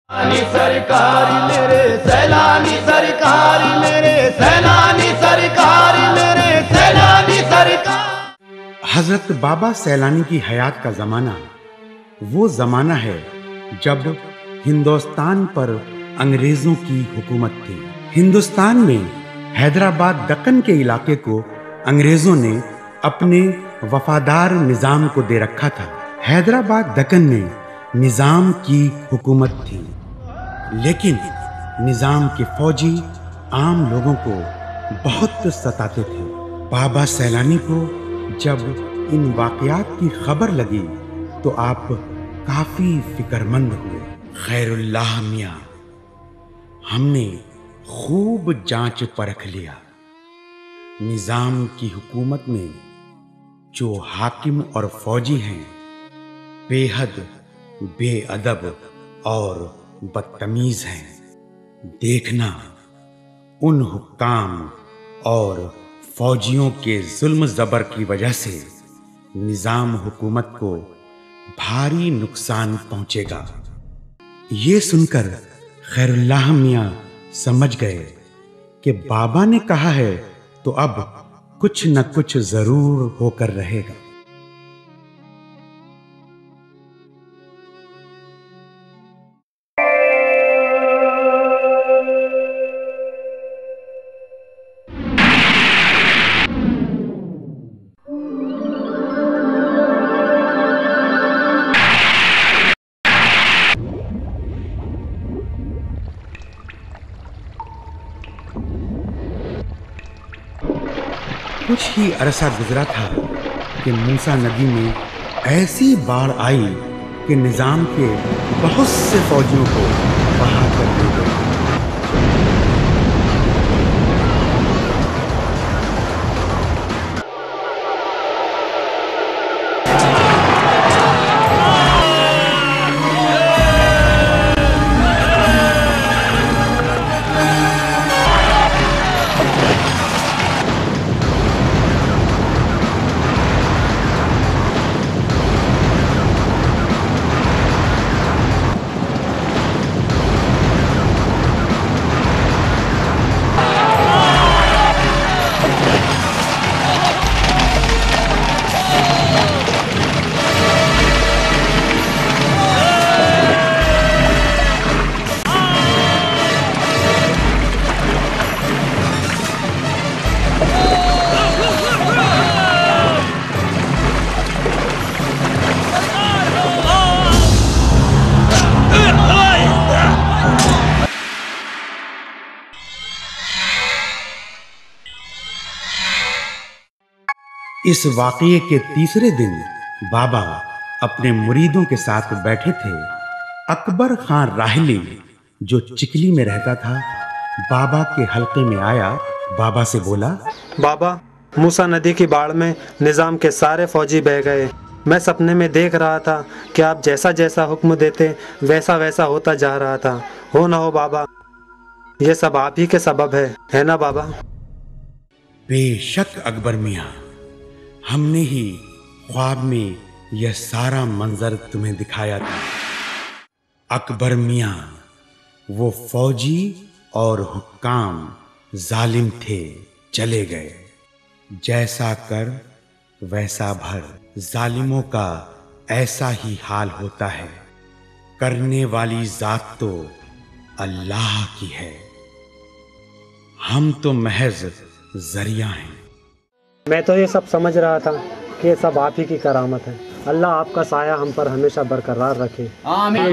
सरकार मेरे सैलानी सरकार मेरे सैलानी सरकार मेरे सैलानी सरकार। हजरत बाबा सैलानी की हयात का जमाना वो जमाना है जब हिंदुस्तान पर अंग्रेजों की हुकूमत थी। हिंदुस्तान में हैदराबाद दक्कन के इलाके को अंग्रेजों ने अपने वफादार निजाम को दे रखा था। हैदराबाद दक्कन में निजाम की हुकूमत थी, लेकिन निजाम के फौजी आम लोगों को बहुत सताते थे। बाबा सैलानी को जब इन वाकयात की खबर लगी तो आप काफी फिक्रमंद हुए। खैरुल्लाह मियां, हमने खूब जांच परख लिया। निजाम की हुकूमत में जो हाकिम और फौजी हैं, बेहद बेअदब और बदतमीज हैं। देखना, उन हुक्काम और फौजियों के जुल्म जबर की वजह से निजाम हुकूमत को भारी नुकसान पहुंचेगा। ये सुनकर खैरुल्लाह मियां समझ गए कि बाबा ने कहा है तो अब कुछ न कुछ जरूर होकर रहेगा। कुछ ही अरसा गुजरा था कि मूसा नदी में ऐसी बाढ़ आई कि निजाम के बहुत से फौजियों को बहा कर ले गई। इस वाक़ये के तीसरे दिन बाबा अपने मुरीदों के साथ बैठे थे। अकबर खान राहली, जो चिकली में रहता था, बाबा के हल्के में आया। बाबा से बोला, बाबा, मूसा नदी की बाढ़ में निजाम के सारे फौजी बह गए। मैं सपने में देख रहा था कि आप जैसा जैसा हुक्म देते वैसा वैसा होता जा रहा था। हो ना हो बाबा, ये सब आप ही के सबब है ना बाबा? बेशक अकबर मियाँ, हमने ही ख्वाब में यह सारा मंजर तुम्हें दिखाया था। अकबर मियाँ, वो फौजी और हुक्काम जालिम थे, चले गए। जैसा कर वैसा भर, जालिमों का ऐसा ही हाल होता है। करने वाली जात तो अल्लाह की है, हम तो महज जरिया हैं। मैं तो ये सब समझ रहा था कि ये सब आप ही की करामत है। अल्लाह आपका साया हम पर हमेशा बरकरार रखे। आमीन।